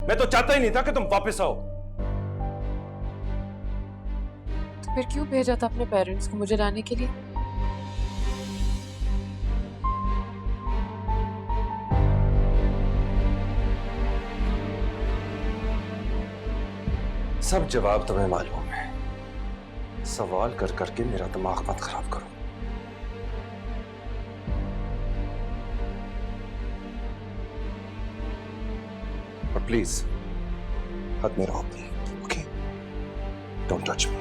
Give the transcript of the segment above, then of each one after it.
मैं तो चाहता ही नहीं था कि तुम वापस आओ। तो फिर क्यों भेजा था अपने पेरेंट्स को मुझे लाने के लिए? सब जवाब तुम्हें मालूम है। सवाल कर करके मेरा दिमाग मत खराब करो। और प्लीज हाथ में रहो अपनी, okay? Don't touch me.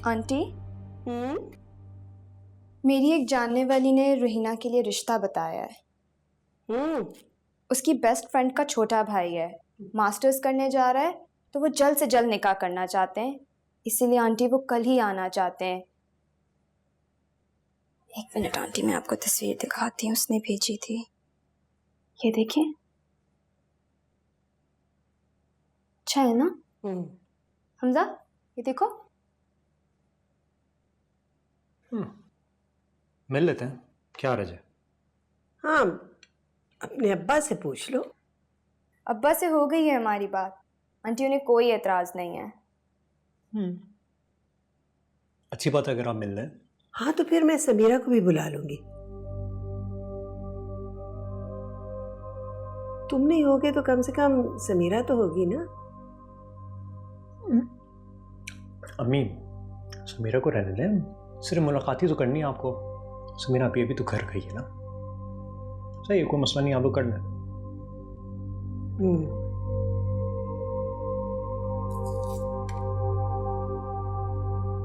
Aunty, मेरी एक जानने वाली ने रुहीना के लिए रिश्ता बताया है। उसकी बेस्ट फ्रेंड का छोटा भाई है, मास्टर्स करने जा रहा है, तो वो जल्द से जल्द निकाह करना चाहते हैं। इसीलिए आंटी वो कल ही आना चाहते हैं। एक मिनट आंटी, मैं आपको तस्वीर दिखाती हूँ, उसने भेजी थी। ये देखिए, अच्छा है ना? हमजा, ये देखो। मिल लेते हैं, क्या रज है? हाँ, अपने अब्बा से पूछ लो। अब्बा से हो गई है हमारी बात आंटी, उन्हें कोई एतराज नहीं है। अच्छी बात है अगर आप मिल लें। हाँ, तो फिर मैं समीरा को भी बुला लूंगी। तुम नहीं होगे तो कम से कम समीरा तो होगी ना। अम्मी, समीरा को रहने दें, सिर्फ मुलाकात ही तो करनी है आपको। समीरा अभी तो घर गई है ना। सही है, कोई मसला नहीं, आप लोग करना है।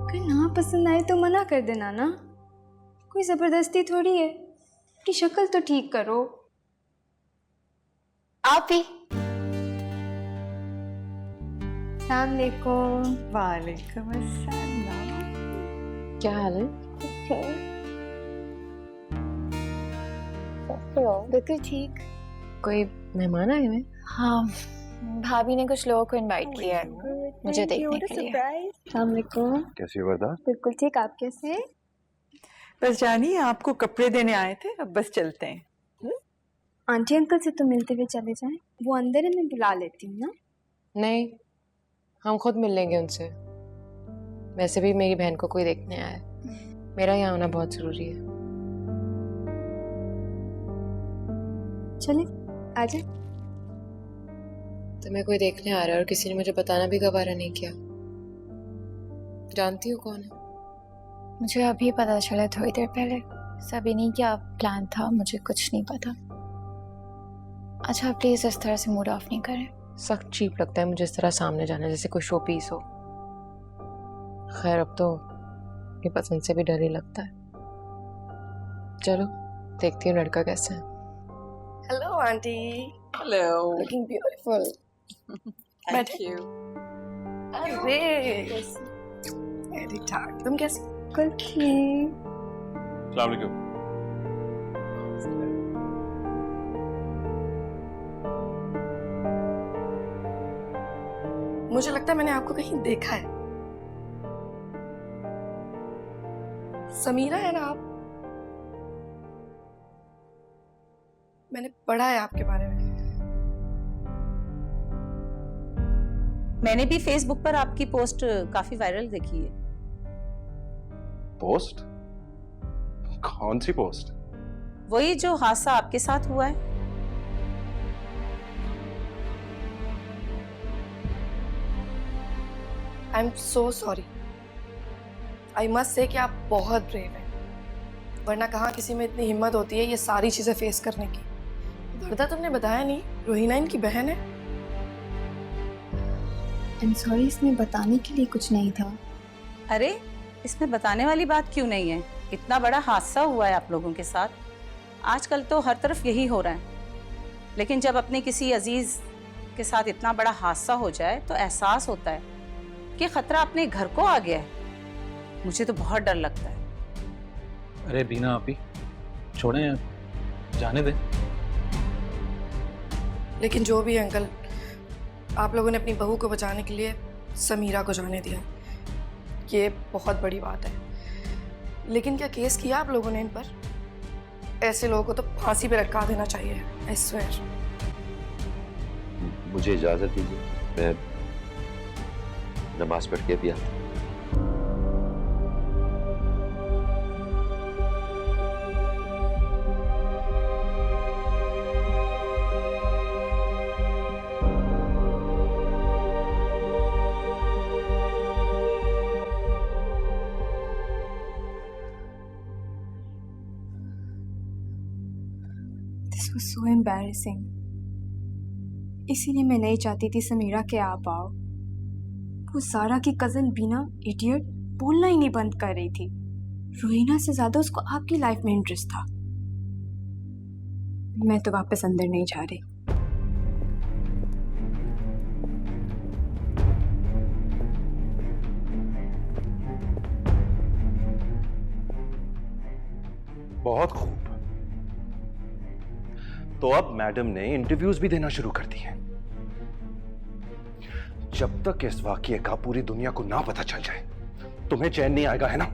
अगर ना पसंद आए तो मना कर देना ना, कोई जबरदस्ती थोड़ी है। अपनी शक्ल तो ठीक करो। आप ही। अस्सलाम वालेकुम। वालेकुम अस्सलाम। क्या हाल है? बिल्कुल ठीक। कोई मेहमान आए हुए? हाँ, भाभी ने कुछ लोगों को इनवाइट किया है मुझे देखने के लिए। अस्सलाम वालेकुम। कैसी हो वर्दा? बिल्कुल ठीक, आप कैसे हैं? बस जानिए, आपको कपड़े देने आए थे, अब बस चलते हैं। आंटी अंकल से तो मिलते हुए चले जाएं, वो अंदर है, मैं बुला लेती हूँ ना। नहीं, हम खुद मिल लेंगे उनसे। वैसे भी मेरी बहन को कोई देखने आया है, मेरा यहाँ आना बहुत जरूरी है। चले आजा। तुम्हें कोई देखने आ रहा है और किसी ने मुझे बताना भी गवारा नहीं किया। जानती हो कौन है? मुझे अभी पता चला थोड़ी देर पहले। सभी नहीं क्या प्लान था, मुझे कुछ नहीं पता। अच्छा प्लीज इस तरह से मूड ऑफ नहीं करें। सख्त चीप लगता है मुझे इस तरह सामने जाना, जैसे कोई शो पीस हो। खैर अब तो ये पसंद से भी डर ही लगता है। चलो देखती हूँ लड़का कैसा है। Hello aunty. Hello. Looking beautiful. Thank you. अरे ठीक ठाक, तुम कैसे? बिल्कुल ठीक। अस्सलाम वालेकुम। मुझे लगता है मैंने आपको कहीं देखा है। समीरा है ना आप? मैंने पढ़ा है आपके बारे में। मैंने भी फेसबुक पर आपकी पोस्ट काफी वायरल देखी है। पोस्ट? कौन सी पोस्ट? वही जो हादसा आपके साथ हुआ है। I am so sorry. I must say कि आप बहुत ब्रेव हैं, वरना कहाँ किसी में इतनी हिम्मत होती है ये सारी चीजें फेस करने की। वर्दा तुमने बताया नहीं, रोहिना इनकी बहन है। आई एम सॉरी, इसमें बताने के लिए कुछ नहीं था। अरे इसमें बताने वाली बात क्यों नहीं है? इतना बड़ा हादसा हुआ है आप लोगों के साथ। आजकल तो हर तरफ यही हो रहा है। लेकिन जब अपने किसी अजीज के साथ इतना बड़ा हादसा हो जाए तो एहसास होता है कि खतरा अपने घर को आ गया है। मुझे तो बहुत डर लगता है। अरे बीना आप ही छोड़ें, जाने दें। लेकिन जो भी है अंकल, आप लोगों ने अपनी बहू को बचाने के लिए समीरा को जाने दिया, ये बहुत बड़ी बात है। लेकिन क्या केस किया आप लोगों ने इन पर? ऐसे लोगों को तो फांसी पे लटका देना चाहिए, आई स्वेयर। मुझे इजाजत दीजिए, मैं नमाज पढ़ के भी आता हूं। This was so embarrassing. इसीलिए मैं नहीं चाहती थी समीरा के आप आओ। वो सारा की कज़न बीना इडियट बोलना ही नहीं बंद कर रही थी। रोहिना से ज़्यादा उसको आपकी लाइफ में इंटरेस्ट था। मैं तो वापस अंदर नहीं जा रही। बहुत खूब। तो अब मैडम ने इंटरव्यूज भी देना शुरू कर दिए। जब तक इस वाकये का पूरी दुनिया को ना पता चल जाए तुम्हें चैन नहीं आएगा, है ना?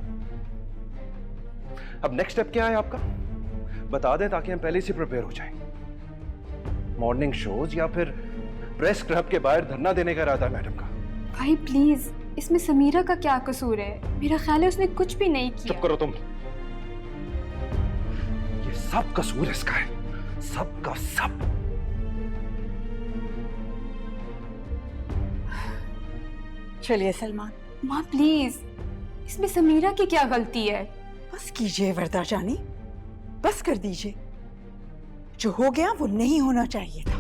अब नेक्स्ट स्टेप क्या है आपका? बता दें ताकि हम पहले से प्रिपेयर हो जाएं। मॉर्निंग शोज या फिर प्रेस क्लब के बाहर धरना देने का इरादा है मैडम का? भाई प्लीज, इसमें समीरा का क्या कसूर है? मेरा ख्याल है उसने कुछ भी नहीं किया। चुप करो तुम। ये सब कसूर इसका है, सब का सब। चलिए सलमान, माँ प्लीज, इसमें समीरा की क्या गलती है? बस कीजिए वरदा जानी, बस कर दीजिए। जो हो गया वो नहीं होना चाहिए था।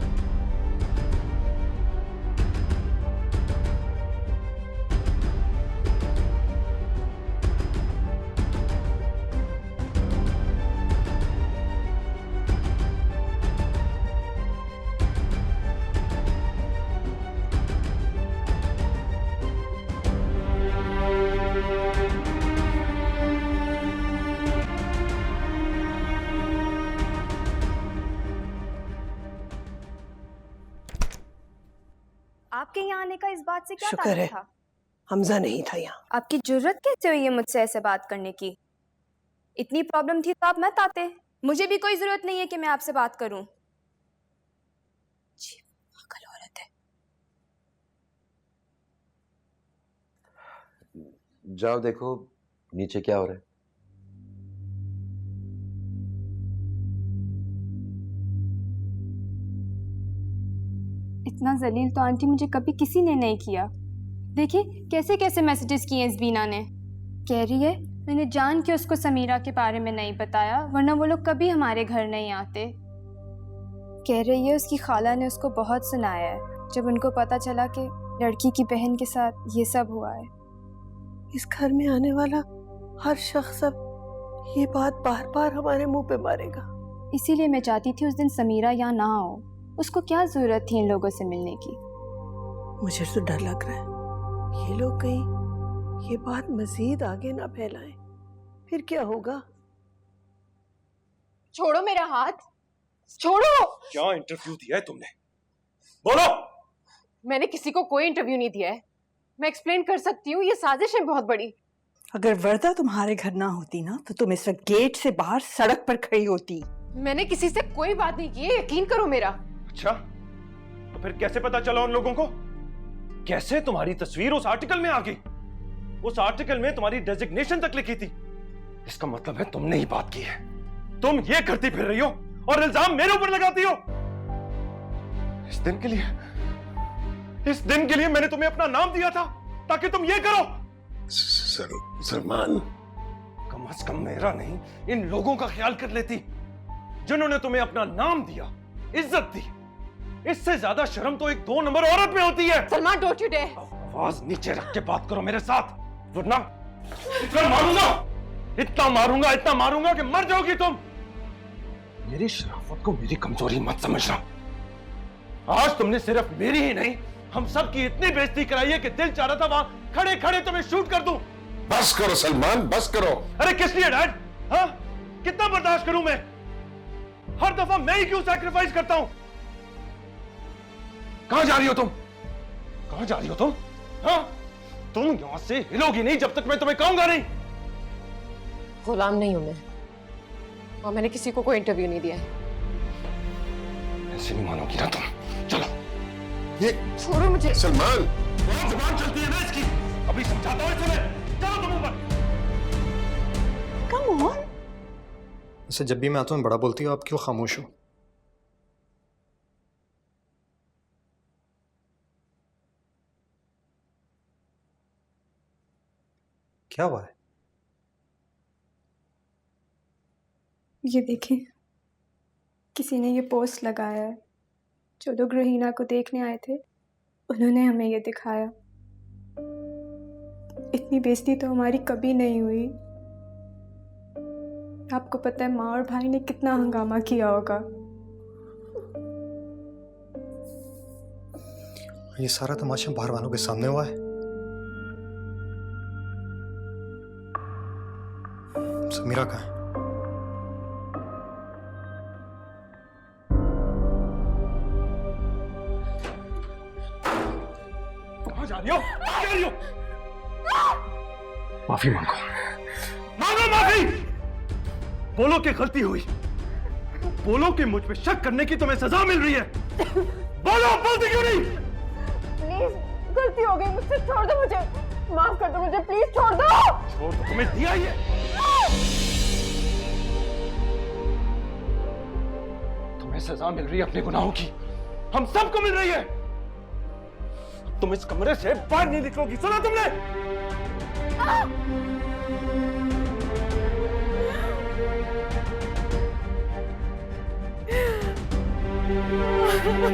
आपके यहाँ आने का इस बात से क्या शुक्र ताल्लुक है था? हमजा नहीं था यहाँ। आपकी जुर्रत कैसे हुई है मुझसे ऐसे बात करने की? इतनी प्रॉब्लम थी तो आप मत आते। मुझे भी कोई जरूरत नहीं है कि मैं आपसे बात करूं। जी, पागल औरत है। जाओ देखो नीचे क्या हो रहा है। इतना जलील तो आंटी मुझे कभी किसी ने नहीं किया। देखिए कैसे कैसे मैसेजेस किए इस बीना ने। कह रही है मैंने जान के उसको समीरा के बारे में नहीं बताया, वरना वो लोग कभी हमारे घर नहीं आते। कह रही है उसकी खाला ने उसको बहुत सुनाया है जब उनको पता चला कि लड़की की बहन के साथ ये सब हुआ है। इस घर में आने वाला हर शख्स अब ये बात बार बार हमारे मुंह पे मारेगा। इसीलिए मैं चाहती थी उस दिन समीरा यहाँ ना हो। उसको क्या जरूरत थी इन लोगों से मिलने की? मुझे तो डर लग रहा है ये लोग कहीं ये बात मजीद आगे ना फैलाएं, फिर क्या होगा? छोड़ो मेरा हाथ, छोड़ो। क्या इंटरव्यू दिया है तुमने? बोलो। मैंने किसी को कोई इंटरव्यू नहीं दिया है। मैं एक्सप्लेन कर सकती हूँ, ये साजिश है बहुत बड़ी। अगर वरदा तुम्हारे घर ना होती ना तो तुम इस वक्त गेट से बाहर सड़क पर खड़ी होती। मैंने किसी से कोई बात नहीं की है, यकीन करो मेरा। अच्छा, तो फिर कैसे पता चला उन लोगों को? कैसे तुम्हारी तस्वीर उस आर्टिकल में आ गई? उस आर्टिकल में तुम्हारी डेजिग्नेशन तक लिखी थी। इसका मतलब है तुमने ही बात की है। तुम ये करती फिर रही हो और इल्जाम मेरे ऊपर लगाती हो। इस दिन के लिए मैंने तुम्हें अपना नाम दिया था ताकि तुम ये करो। सलमान, कम से कम मेरा नहीं, इन लोगों का ख्याल कर लेती जिन्होंने तुम्हें अपना नाम दिया, इज्जत दी। इससे ज्यादा शर्म तो एक 2 नंबर औरत में होती है। Salman, don't you dare. आवाज नीचे रख के बात करो मेरे साथ, वरना इतना मारूंगा कि मर जाओगी तुम। मेरी शराफत को मेरी कमजोरी मत समझना। आज तुमने सिर्फ मेरी ही नहीं, हम सब की इतनी बेइज्जती कराई है कि दिल चाह रहा था वहां खड़े खड़े तुम्हें शूट कर दूं। बस करो सलमान, बस करो। अरे किस लिए डैड? हाँ, कितना बर्दाश्त करूं मैं? हर दफा मैं ही क्यों सैक्रिफाइस करता हूं? कहां जा रही हो तुम? कहां जा रही हो तुम? हाँ? तुम यहां से हिलोगी नहीं जब तक मैं तुम्हें कहूंगा नहीं। गुलाम नहीं हूं मैं, और मैंने किसी को कोई इंटरव्यू नहीं दिया है। ऐसे नहीं मानोगी ना तुम। चलो। ये छोड़ो मुझे। सलमान, बहुत जुबान चलती है ना इसकी। अभी समझाता हूं तुम्हें। चलो तुम ऊपर। Come on. वैसे जब भी मैं आता हूँ बड़ा बोलती हो, आप क्यों खामोश हो? क्या हुआ है? ये देखें, किसी ने ये पोस्ट लगाया है। जो लोग रहीना को देखने आए थे उन्होंने हमें ये दिखाया। इतनी बेइज्जती तो हमारी कभी नहीं हुई। आपको पता है माँ और भाई ने कितना हंगामा किया होगा। ये सारा तमाशा बाहर वालों के सामने हुआ है। समीरा कहाँ है? कहाँ जा रही हो? कहाँ जा रही हो? माफी मांगो। मांगो माफी। बोलो कि गलती हुई। बोलो कि मुझ पे शक करने की तुम्हें सजा मिल रही है। बोलो, बोलती क्यों नहीं? प्लीज, गलती हो गई मुझसे, छोड़ दो मुझे, माफ कर दो मुझे, प्लीज छोड़ दो। छोड़ तो तुम्हें दिया ही है। तुम्हें सजा मिल रही है अपने गुनाहों की। हम सबको मिल रही है। तुम इस कमरे से बाहर नहीं निकलोगी, सुना तुमने? Ha ha ha.